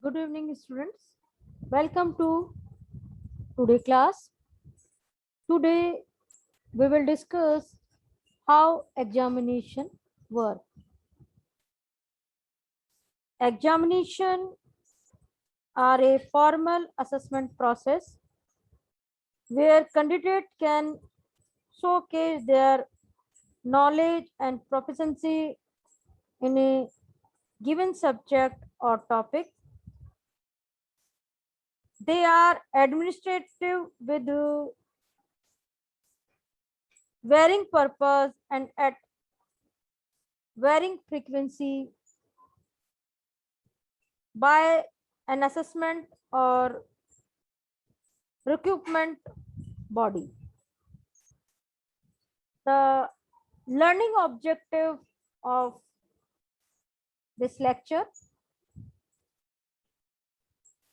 Good evening, students. Welcome to today class. Today we will discuss how examination work. Examination are a formal assessment process where candidate can showcase their knowledge and proficiency in a given subject or topic. They are administrative with varying purpose and at varying frequency by an assessment or recruitment body. The learning objective of this lecture,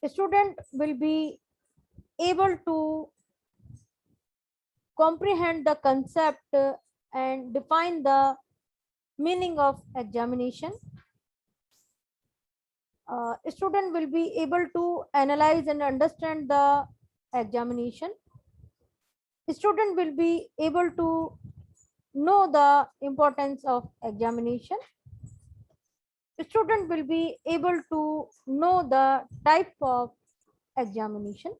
a student will be able to comprehend the concept and define the meaning of examination. A student will be able to analyze and understand the examination. A student will be able to know the importance of examination. A student will be able to know the type of examination.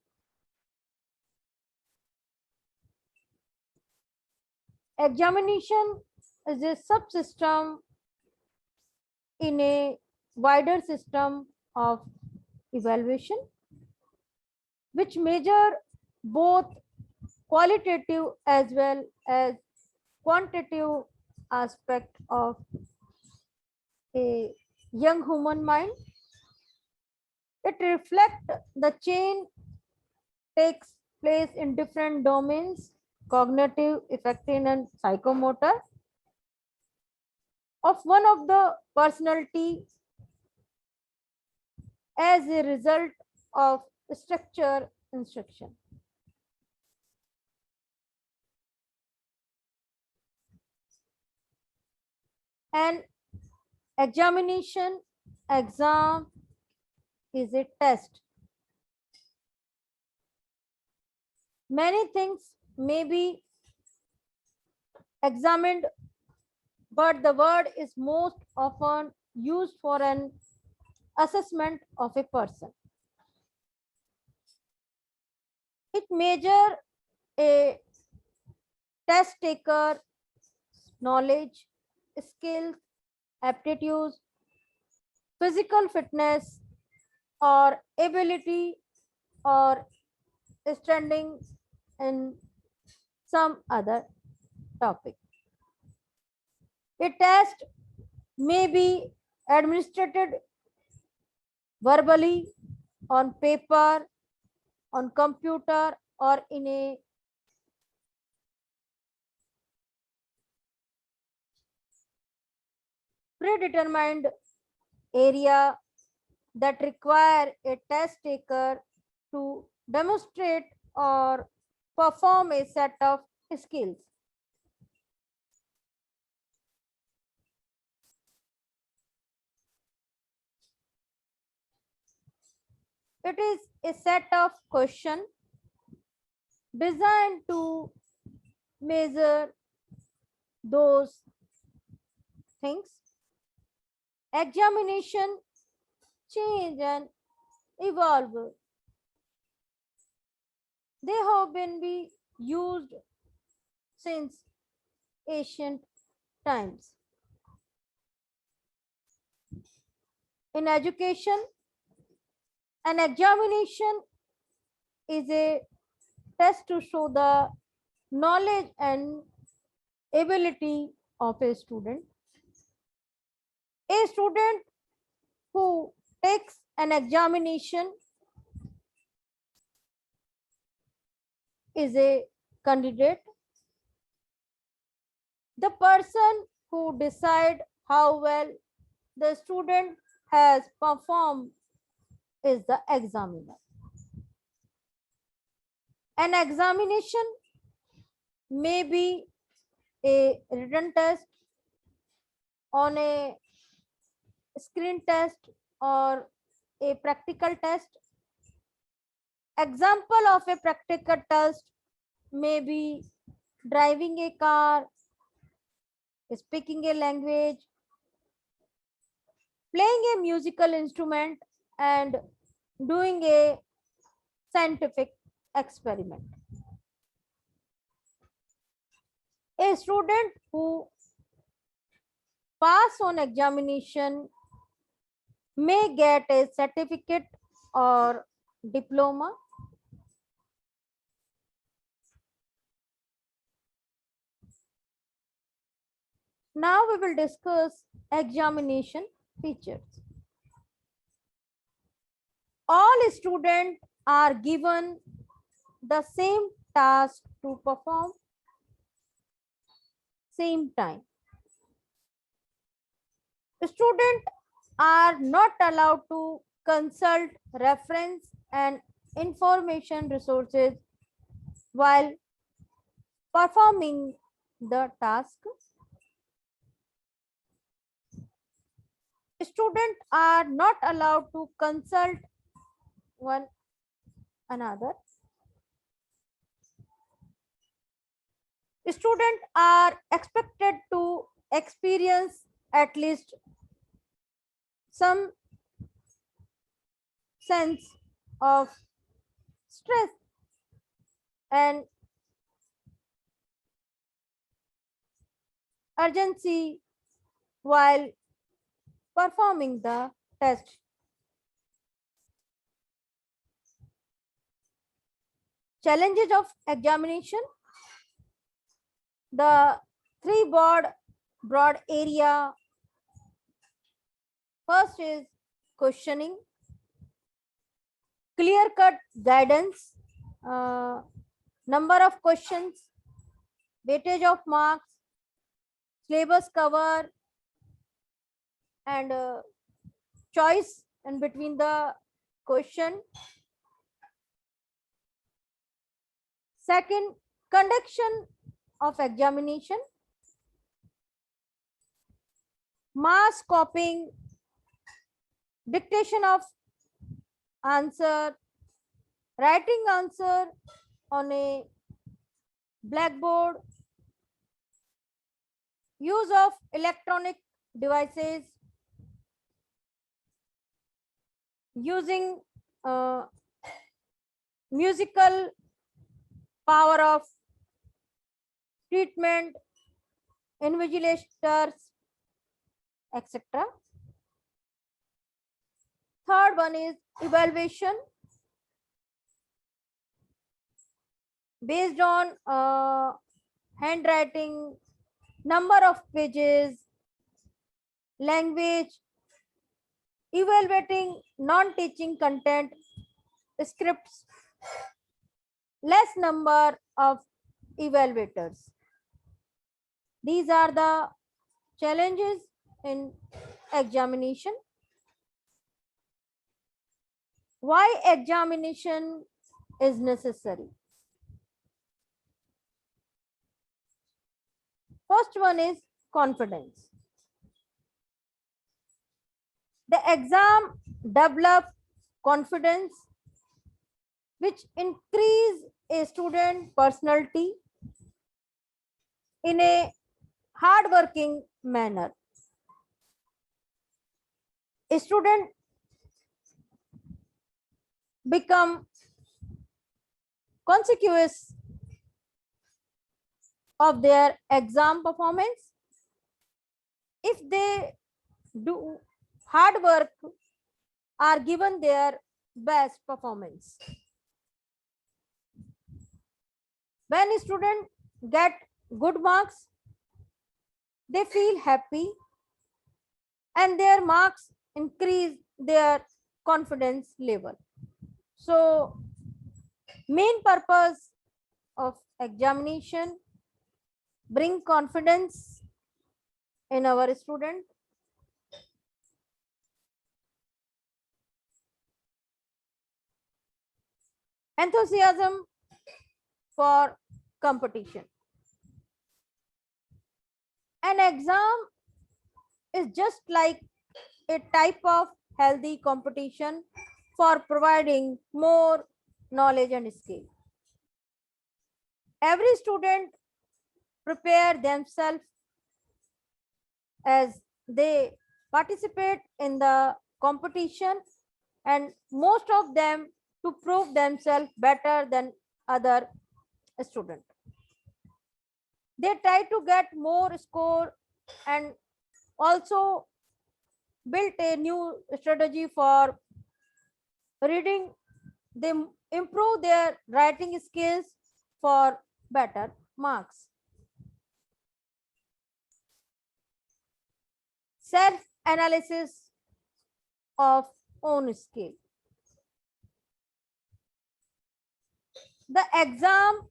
Examination is a subsystem in a wider system of evaluation which measure both qualitative as well as quantitative aspect of a young human mind. It reflects the chain takes place in different domains, cognitive, affective, and psychomotor of one of the personality as a result of structure instruction. An examination exam is a test. Many things may be examined, but the word is most often used for an assessment of a person. It measures a test taker knowledge, skills, aptitudes, physical fitness, or ability or standing in some other topic. A test may be administered verbally, on paper, on computer, or in a predetermined area that require a test taker to demonstrate or perform a set of skills. It is a set of questions designed to measure those things. Examination change and evolve. They have been be used since ancient times. In education, an examination is a test to show the knowledge and ability of a student. A student who takes an examination is a candidate. The person who decide how well the student has performed is the examiner. An examination may be a written test, on a screen test, or a practical test. Example of a practical test may be driving a car, speaking a language, playing a musical instrument, and doing a scientific experiment. A student who pass on examination may get a certificate or diploma. Now we will discuss examination features. All students are given the same task to perform same time. Students are not allowed to consult reference and information resources while performing the task. Students are not allowed to consult one another. Students are expected to experience at least some sense of stress and urgency while performing the test. Challenges of examination. The three broad area. First is questioning, clear-cut guidance, number of questions, weightage of marks, syllabus cover, and choice in between the question. Second, conduction of examination, mass copying, dictation of answer, writing answer on a blackboard, use of electronic devices, using musical power of treatment, invigilators, etc. Third one is evaluation based on handwriting, number of pages, language, evaluating non-teaching content, scripts, less number of evaluators. These are the challenges in examination. Why examination is necessary? First one is confidence. The exam develop confidence which increase a student personality in a hardworking manner. A student become consequence of their exam performance if they do hard work, are given their best performance. When students get good marks, they feel happy and their marks increase their confidence level. So main purpose of examination, bring confidence in our student. Enthusiasm for competition. An exam is just like a type of healthy competition for providing more knowledge and skill. Every student prepare themselves as they participate in the competition, and most of them to prove themselves better than other students. They try to get more score and also built a new strategy for reading. They improve their writing skills for better marks. Self analysis of own skill. The exam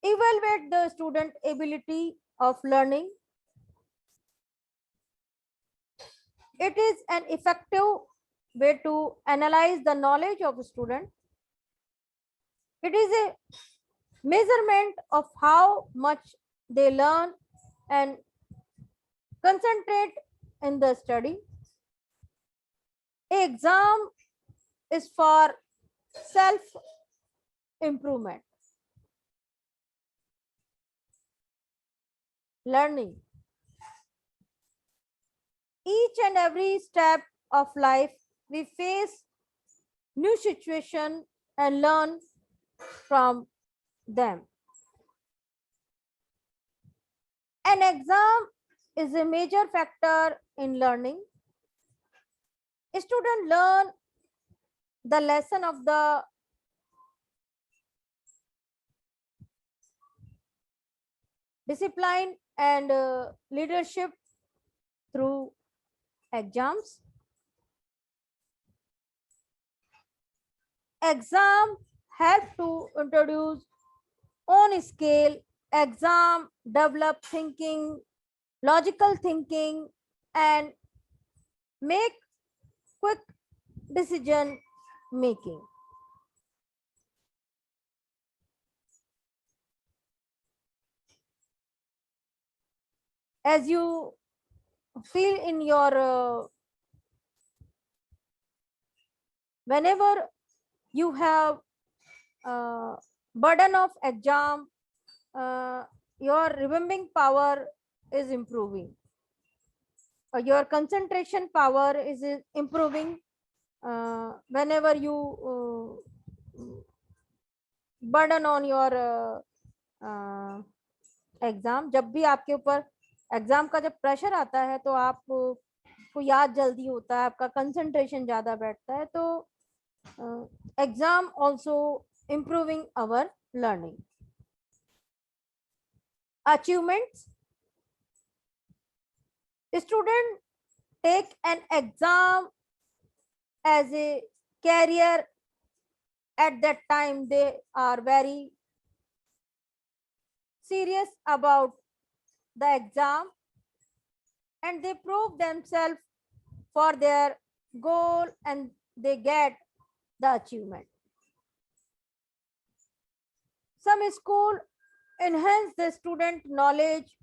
evaluate the student ability of learning. It is an effective way to analyze the knowledge of a student. It is a measurement of how much they learn and concentrate in the study. Exam is for self improvement. Learning. Each and every step of life, we face new situation and learn from them. An exam is a major factor in learning. A student learn the lesson of the discipline and leadership through exams. Exam help to introduce own skill. Exam develop thinking, logical thinking, and make quick decision making. As you feel in your whenever you have burden of exam, your remembering power is improving, or your concentration power is improving whenever you burden on your exam. जब भी आपके ऊपर exam का जब pressure आता है तो आप को याद जल्दी होता है, आपका कंसंट्रेशन ज्यादा बैठता है. तो exam also improving our learning. Achievements. Student take an exam as a career. At that time they are very serious about the exam and they prove themselves for their goal and they get the achievement. Some school enhance the student knowledge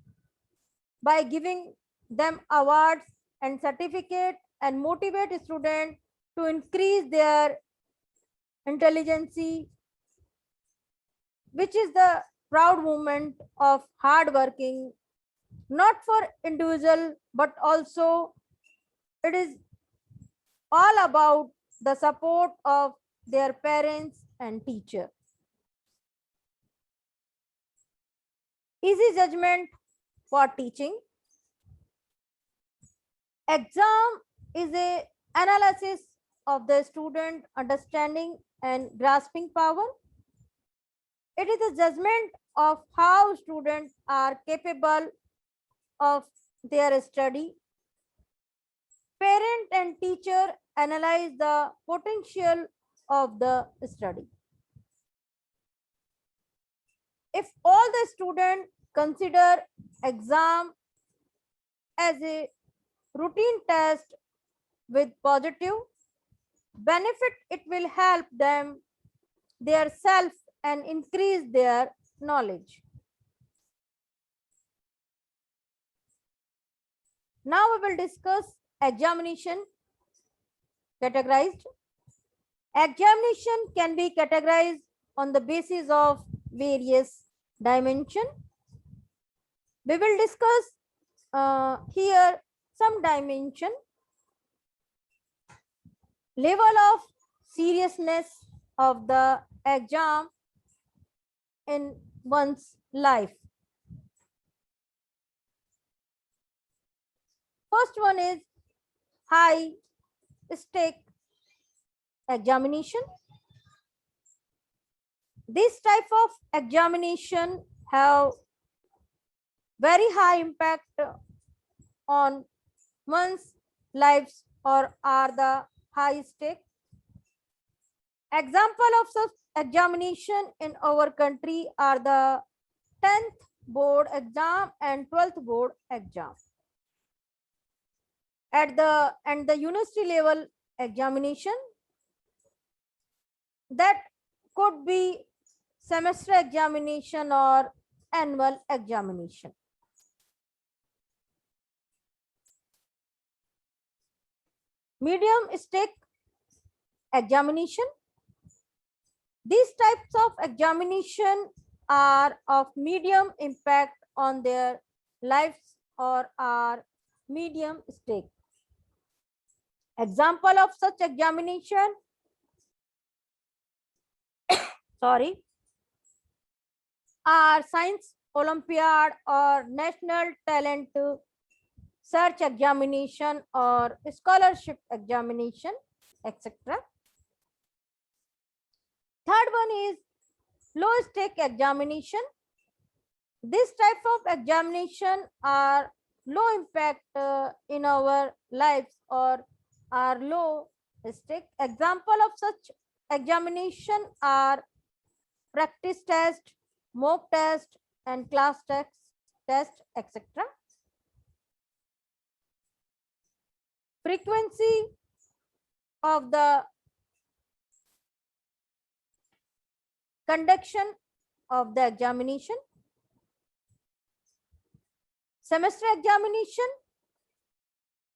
by giving them awards and certificate and motivate students to increase their intelligence, which is the proud moment of hard working, not for individual, but also it is all about the support of their parents and teacher. Easy judgment for teaching. Exam is a analysis of the student understanding and grasping power. It is a judgment of how students are capable of their study. Parent and teacher analyze the potential of the study. If all the students consider exam as a routine test with positive benefit, it will help them their self and increase their knowledge. Now we will discuss examination. categorized. Examination can be categorized on the basis of various dimensions. We will discuss here some dimension. Level of seriousness of the exam in one's life. First one is high stake examination. This type of examination have very high impact on one's lives or are the high stake. Example of such examination in our country are the 10th board exam and 12th board exam. At the university level examination, that could be semester examination or annual examination. Medium stake examination. These types of examination are of medium impact on their lives or are medium stake. Example of such examination, are science Olympiad or national talent search examination or scholarship examination, etc. Third one is low stake examination. This type of examination are low impact in our lives or are low stake. Example of such examination are practice test, mock test, and class test, etc. Frequency of the conduction of the examination. Semester examination,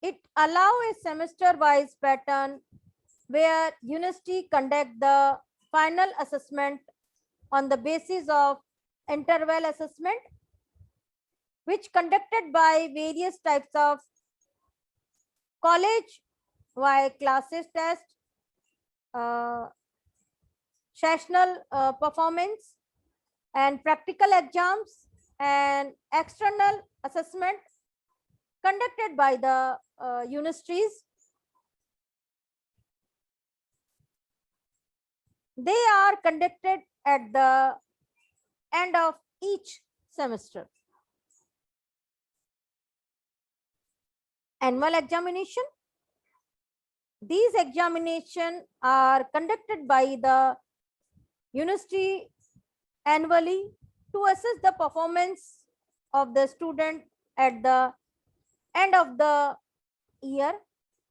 it allow a semester wise pattern where university conduct the final assessment on the basis of interval assessment, which conducted by various types of college wide classes test, sessional performance, and practical exams and external assessment conducted by the universities. They are conducted at the end of each semester. Annual examination. These examinations are conducted by the university annually to assess the performance of the student at the end of the year.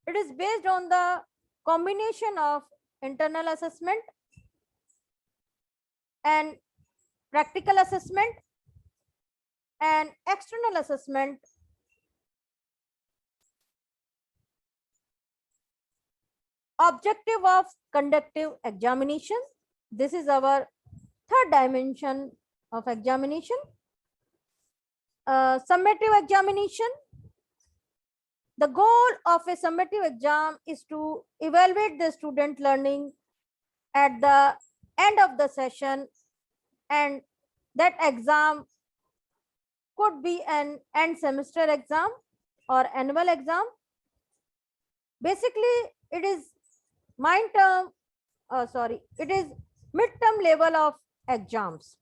It is based on the combination of internal assessment and practical assessment and external assessment. Objective of conductive examination. This is our third dimension of examination. Summative examination. The goal of a summative exam is to evaluate the student learning at the end of the session, and that exam could be an end semester exam or annual exam. Basically, it is it is midterm level of exams.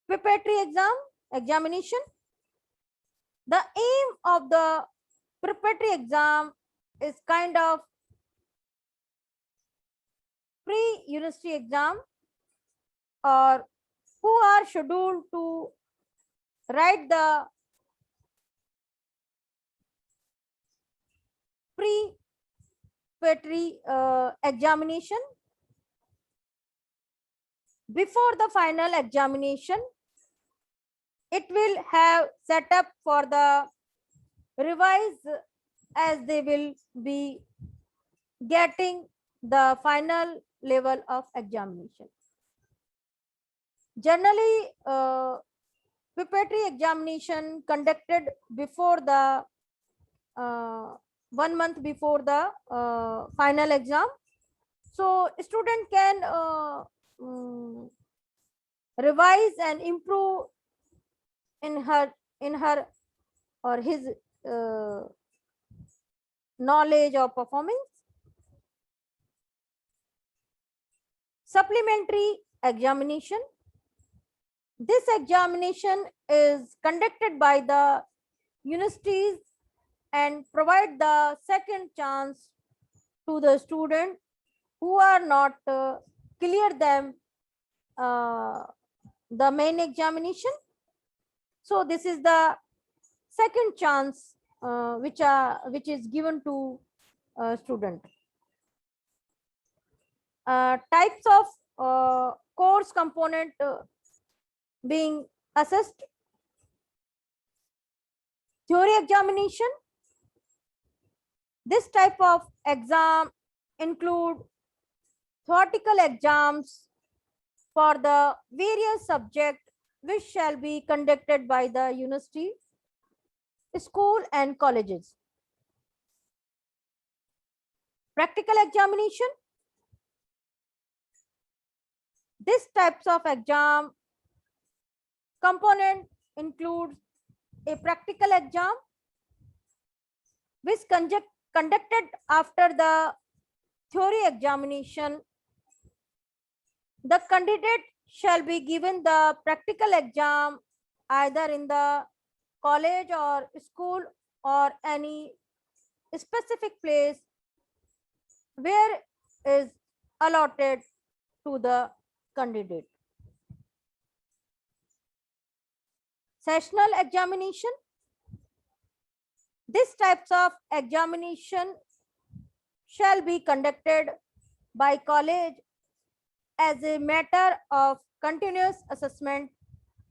Preparatory examination. The aim of the preparatory exam is kind of pre-university exam, or who are scheduled to write the pre-preparatory examination before the final examination. It will have set up for the revise as they will be getting the final level of examination. Generally, preparatory examination conducted before the 1 month before the final exam, so student can revise and improve in her or his knowledge or performance. Supplementary examination. This examination is conducted by the universities and provide the second chance to the student who are not clear them the main examination. So this is the second chance which is given to student. Types of course component being assessed. Theory examination. This type of exam include theoretical exams for the various subjects which shall be conducted by the university, school and colleges. Practical examination. This types of exam component includes a practical exam which conducted after the theory examination. The candidate shall be given the practical exam either in the college or school or any specific place where is allotted to the candidate. Sessional examination. These types of examination shall be conducted by college as a matter of continuous assessment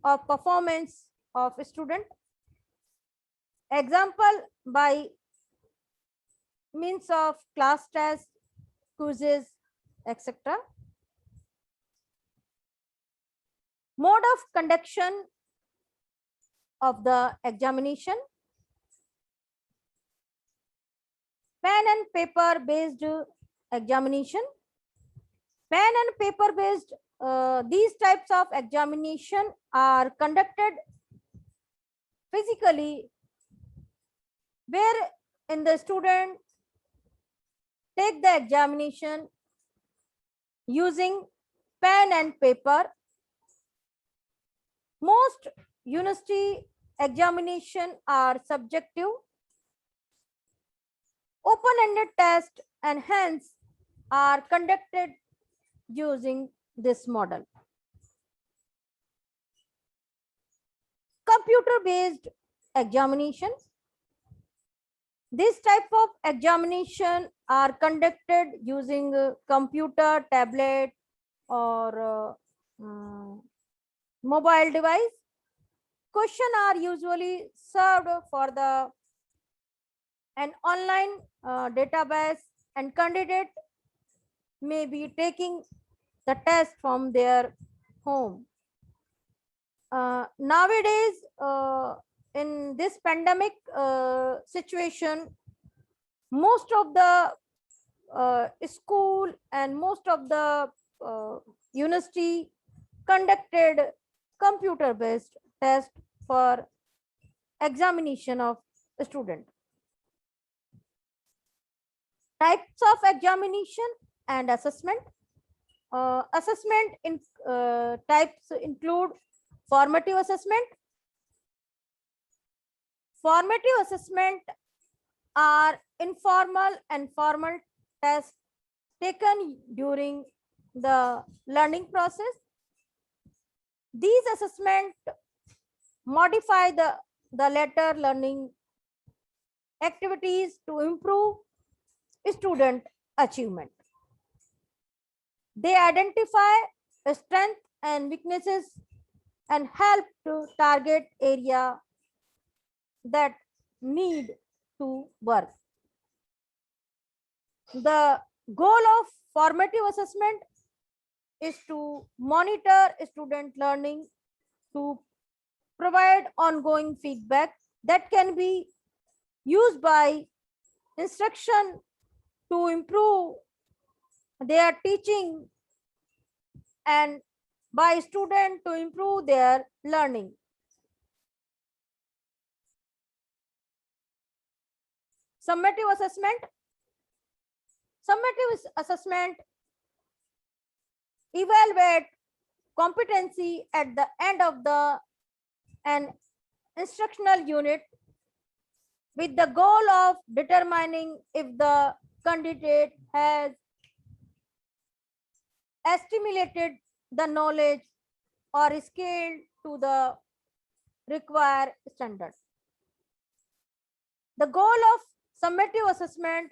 of performance of a student. Example by means of class test, quizzes, etc. Mode of conduction of the examination. Pen and paper based examination. Pen and paper based these types of examination are conducted physically, where in the student take the examination using pen and paper. Most university examination are subjective, open-ended test and hence are conducted using this model. Computer-based examination. This type of examination are conducted using computer, tablet or mobile device. Questions are usually served for the an online database and candidate may be taking the test from their home. Nowadays, in this pandemic situation, most of the school and most of the university conducted computer-based test for examination of a student. Types of examination and assessment. Assessment in types include formative assessment. Formative assessment are informal and formal tests taken during the learning process. These assessments modify the later learning activities to improve student achievement. They identify strengths and weaknesses and help to target area that need to work. The goal of formative assessment is to monitor student learning, to provide ongoing feedback that can be used by instruction to improve their teaching and by student to improve their learning. Summative assessment. Summative assessment evaluate competency at the end of an instructional unit with the goal of determining if the candidate has assimilated the knowledge or scaled to the required standard. The goal of summative assessment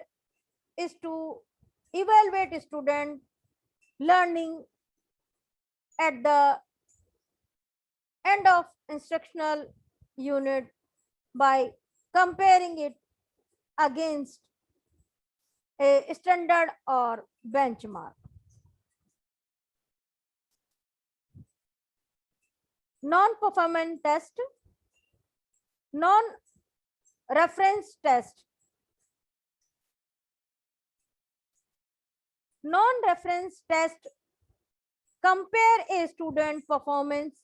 is to evaluate student learning at the end of instructional unit by comparing it against a standard or benchmark. Non-performance test, non-reference test. Non-reference test compare a student performance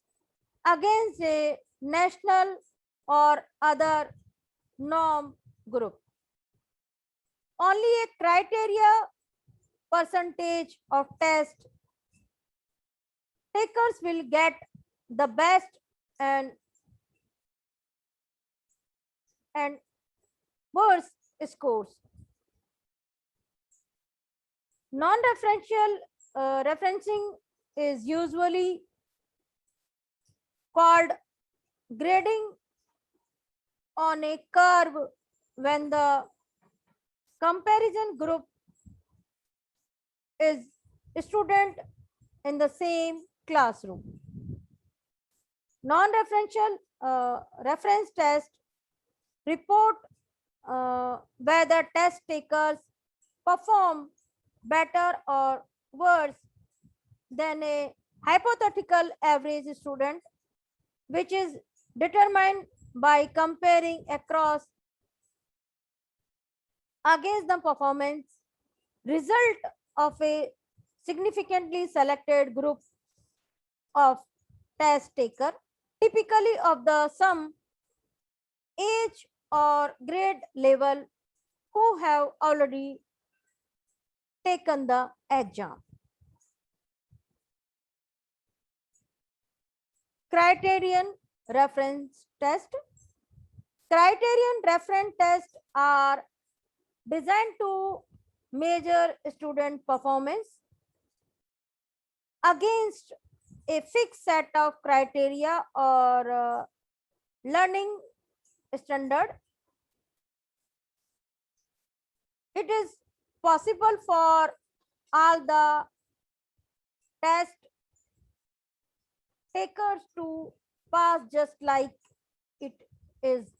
against a national or other norm group. Only a criteria percentage of test takers will get the best and worst scores. Non-referential referencing is usually called grading on a curve when the comparison group is student in the same classroom. Non-referential reference test report whether test takers perform better or worse than a hypothetical average student, which is determined by comparing across against the performance result of a significantly selected group of test taker, typically of the some age or grade level who have already taken the exam. Criterion reference test. Criterion reference tests are designed to measure student performance against a fixed set of criteria or learning standard. It is possible for all the test takers to pass, just like it is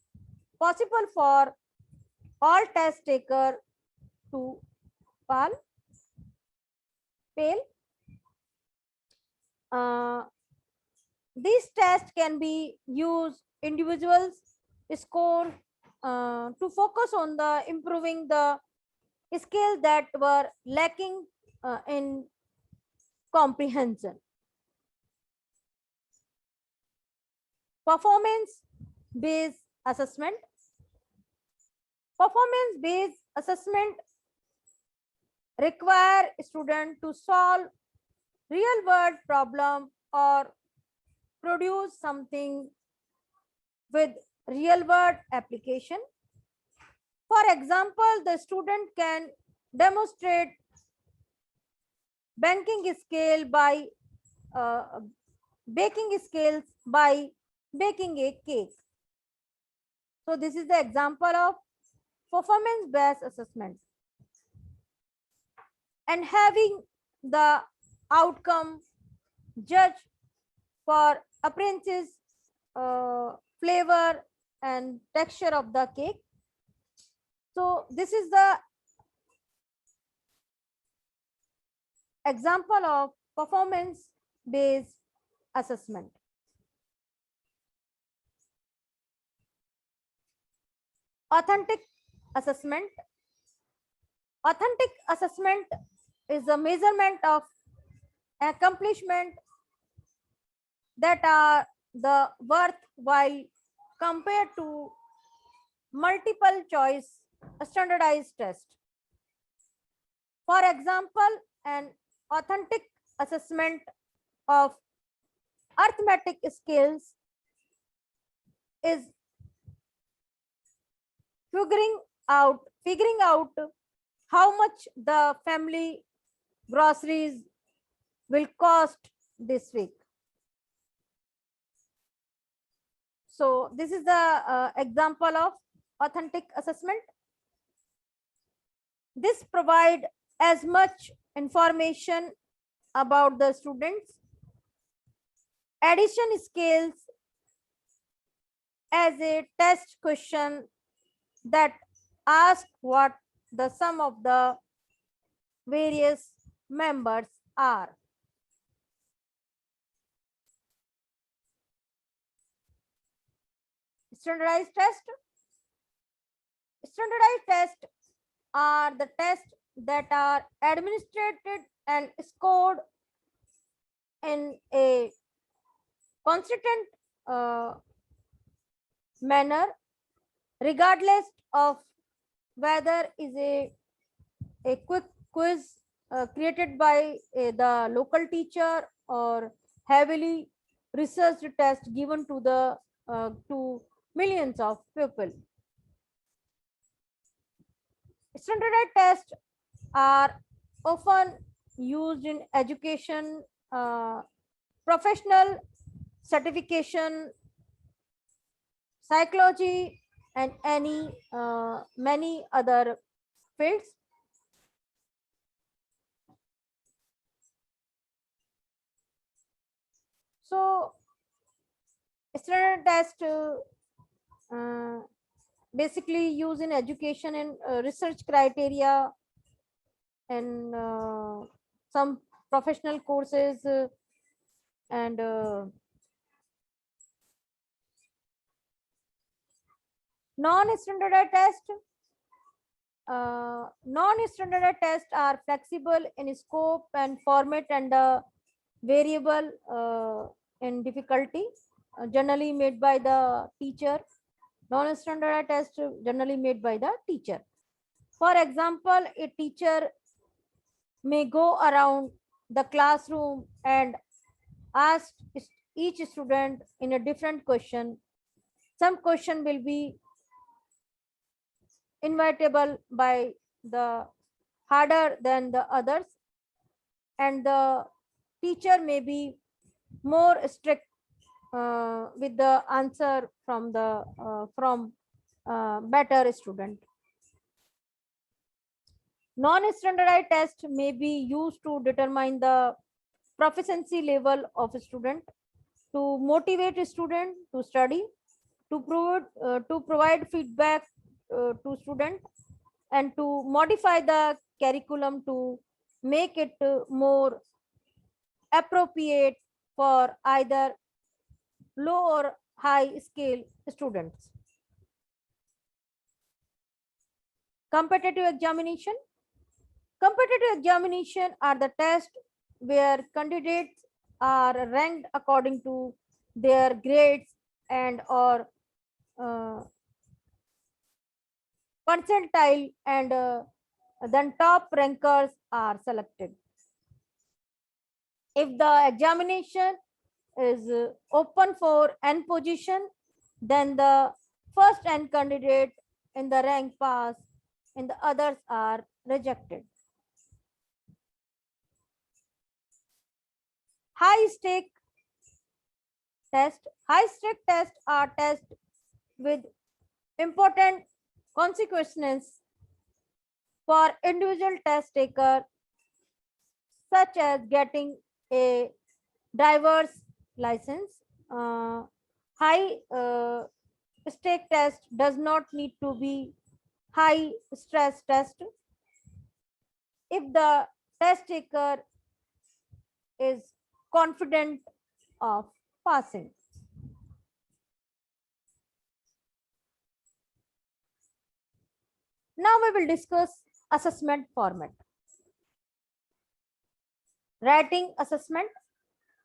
possible for all test takers to fail. These tests can be used individuals score to focus on the improving the skills that were lacking in comprehension. Performance based assessment. Performance based assessment require student to solve real world problem or produce something with real world application. For example, the student can demonstrate baking skills by baking a cake. So this is the example of performance based assessment. And having the outcome judged for appearances, flavor, and texture of the cake. So this is the example of performance based assessment. Authentic assessment. Authentic assessment is the measurement of accomplishment that are the worthwhile compared to multiple choice standardized test. For example, an authentic assessment of arithmetic skills is figuring out how much the family groceries will cost this week. So this is the example of authentic assessment. This provide as much information about the students addition skills as a test question that ask what the sum of the various members are. Standardized test. Standardized tests are the tests that are administered and scored in a consistent manner, regardless of whether is a quick quiz created by the local teacher or heavily researched test given to the to millions of people. Standardized tests are often used in education, professional certification, psychology, and many other fields. So, standard test basically used in education and research criteria and some professional courses and non-standardized tests. Non-standardized tests are flexible in scope and format and variable in difficulty, generally made by the teacher. Non-standardized tests generally made by the teacher. For example, a teacher may go around the classroom and ask each student in a different question. Some question will be inevitable by the harder than the others, and the teacher may be more strict with the answer from the better student. Non-standardized test may be used to determine the proficiency level of a student, to motivate a student to study, to provide feedback to student, and to modify the curriculum to make it more appropriate for either low or high scale students. Competitive examination. Competitive examination are the tests where candidates are ranked according to their grades and or percentile, and then top rankers are selected. If the examination is open for n position, then the first n candidate in the rank pass and the others are rejected. High stake test. High stake tests are tests with important consequences for individual test taker, such as getting a diverse license, high stake test does not need to be high stress test if the test taker is confident of passing. Now we will discuss assessment format. Writing assessment.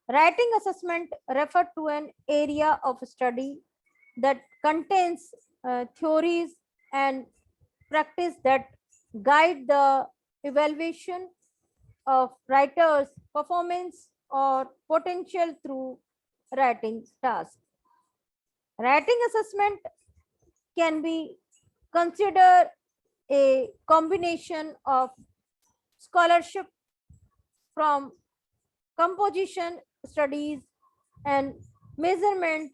Writing assessment refers to an area of study that contains theories and practice that guide the evaluation of writers' performance or potential through writing tasks. Writing assessment can be considered a combination of scholarship from composition studies and measurement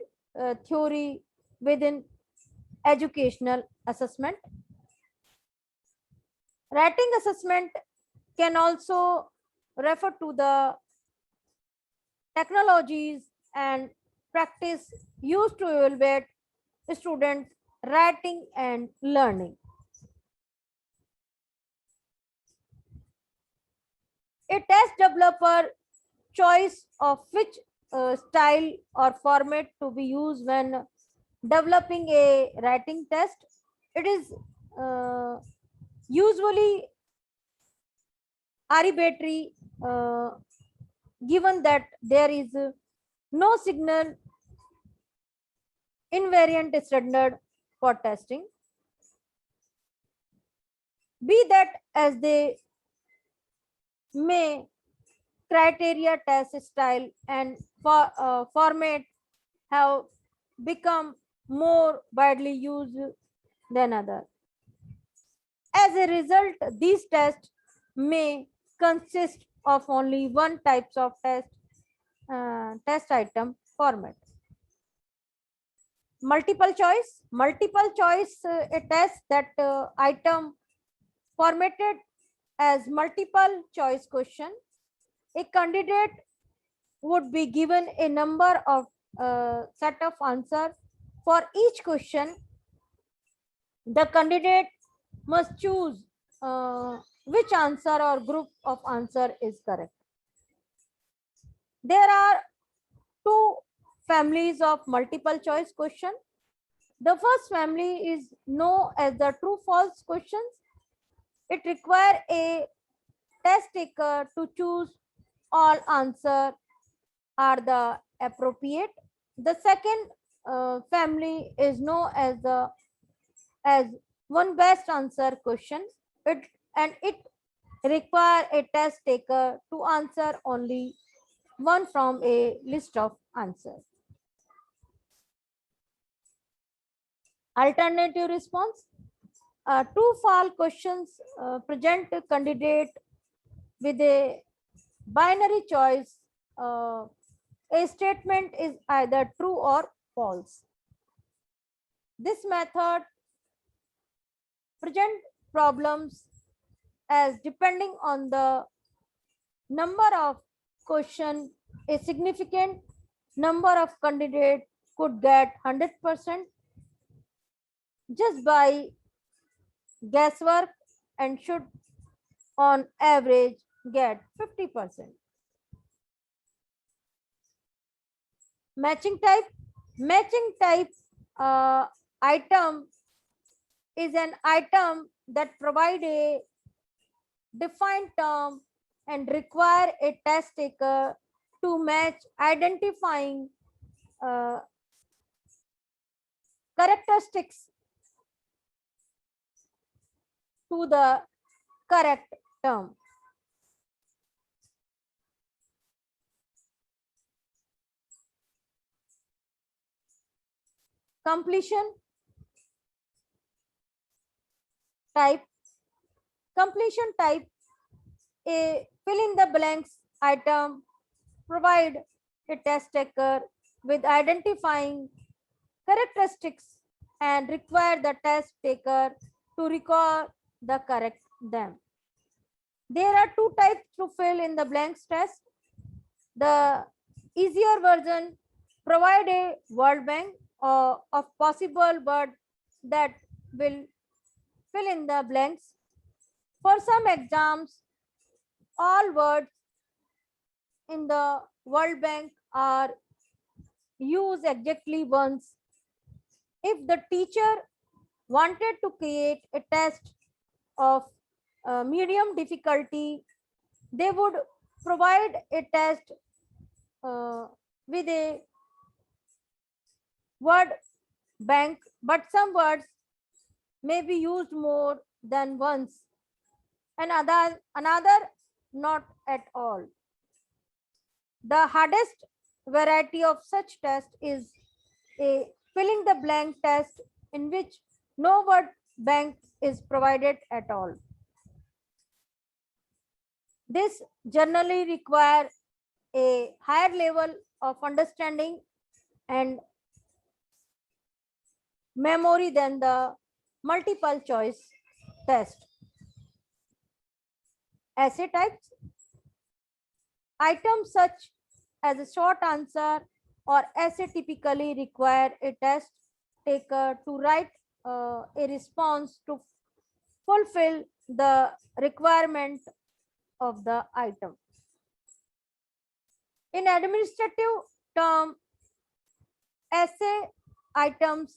theory within educational assessment. Writing assessment can also refer to the technologies and practice used to evaluate students' writing and learning. A test developer choice of which style or format to be used when developing a writing test. It is usually arbitrary given that there is no signal invariant standard for testing. Be that as they may, criteria, test style, and format have become more widely used than others. As a result, these tests may consist of only one types of test item format. Multiple choice. Multiple choice, a test that item formatted as multiple choice question. A candidate would be given a number of set of answer for each question. The candidate must choose which answer or group of answer is correct. There are two families of multiple choice question. The first family is known as the true false questions. It requires a test taker to choose all answer are the appropriate. The second family is known as one best answer question. It require a test taker to answer only one from a list of answers. Alternative response. True false questions present a candidate with a binary choice. A statement is either true or false. This method present problems as depending on the number of question, a significant number of candidates could get 100% just by guesswork and should on average get 50%. Matching type. Matching type item is an item that provide a defined term and require a test taker to match identifying characteristics to the correct term. Completion type. Completion type, a fill in the blanks item provide a test taker with identifying characteristics and require the test taker to recall the correct them. There are two types to fill in the blanks test. The easier version provide a word bank of possible words that will fill in the blanks. For some exams, all words in the World Bank are used exactly once. If the teacher wanted to create a test of medium difficulty, they would provide a test with a word bank, but some words may be used more than once and another not at all. The hardest variety of such test is a filling the blank test in which no word bank is provided at all. This generally require a higher level of understanding and memory than the multiple choice test. Essay types: items such as a short answer or essay typically require a test taker to write a response to fulfill the requirement of the item. In administrative term, essay items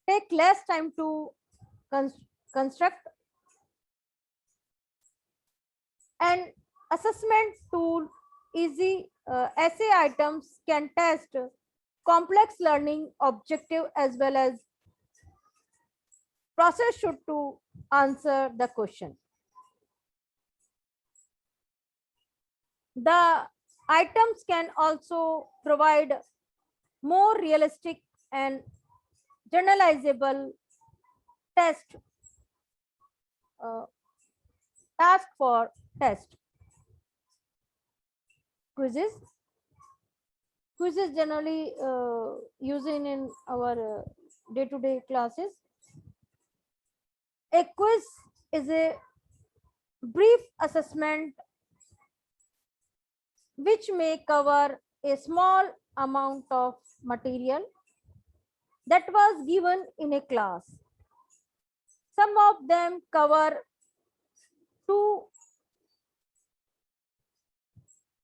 take less time to construct. An assessment tool easy essay items can test complex learning objective as well as process should to answer the question. The items can also provide more realistic and generalizable test uh, task for test. Quizzes. Quizzes generally using in our day-to-day classes. A quiz is a brief assessment which may cover a small amount of material that was given in a class. Some of them cover two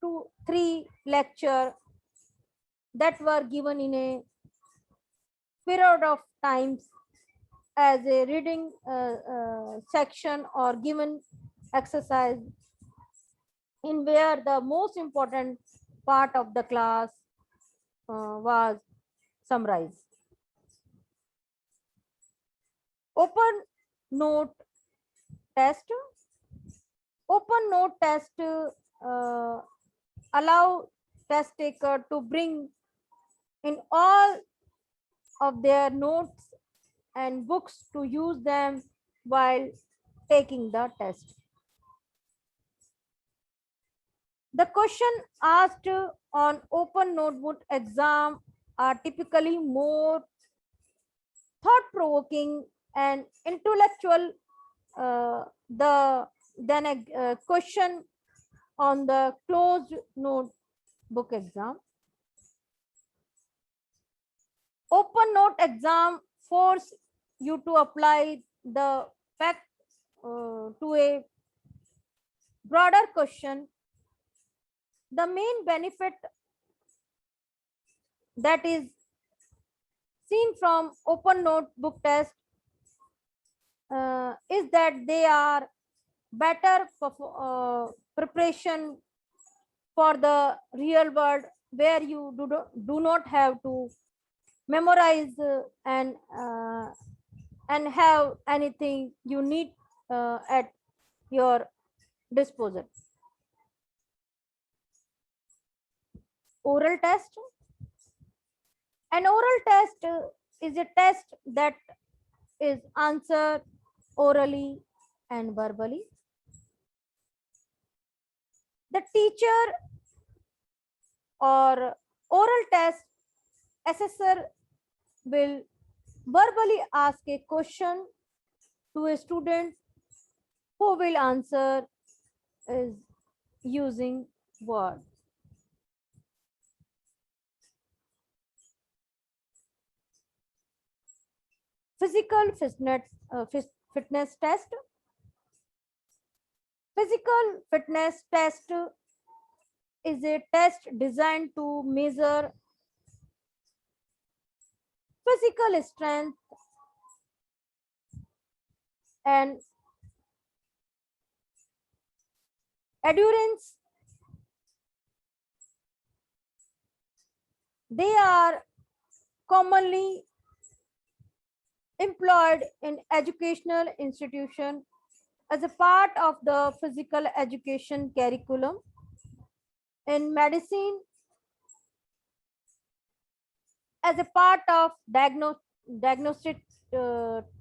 to three lecture that were given in a period of times as a reading section or given exercise in where the most important part of the class was summarized. Open note test. Open note test allow test taker to bring in all of their notes and books to use them while taking the test. The question asked on open notebook exam are typically more thought-provoking and intellectual than a question on the closed notebook exam. Open note exam force you to apply the fact to a broader question. The main benefit that is seen from open notebook test is that they are better for preparation for the real world where you do not have to memorize and have anything you need at your disposal. Oral test. An oral test is a test that is answered orally and verbally. The teacher or oral test assessor will verbally ask a question to a student who will answer is using word. physical fitness test. Physical fitness test is a test designed to measure physical strength and endurance. They are commonly employed in educational institutions as a part of the physical education curriculum. In medicine, as a part of diagnostic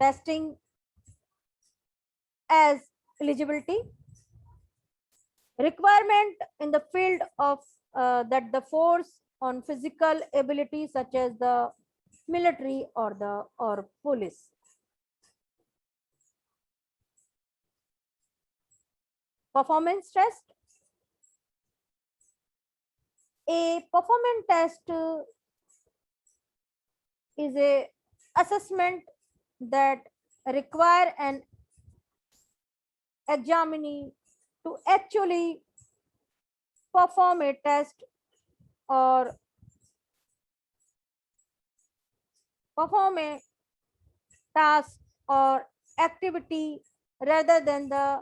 testing as eligibility requirement in the field of that the force on physical ability such as the military or police. Performance test. A performance test is a assessment that require an examinee to actually perform a test or perform a task or activity rather than the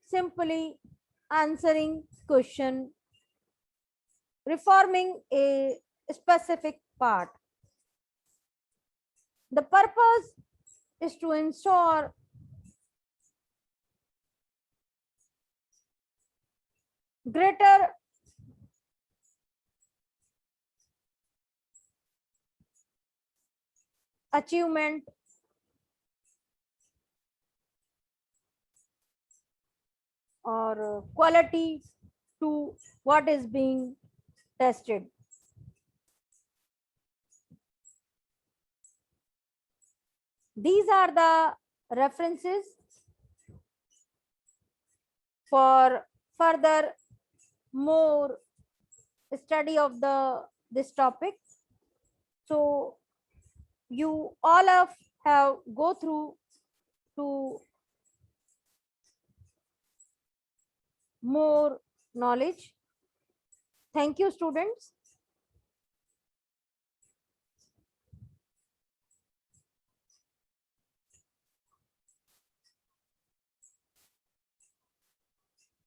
simply answering question reforming a specific part. The purpose is to ensure greater achievement or quality to what is being tested. These are the references for further more study of this topic. So you all of have go through to more knowledge. Thank you, students.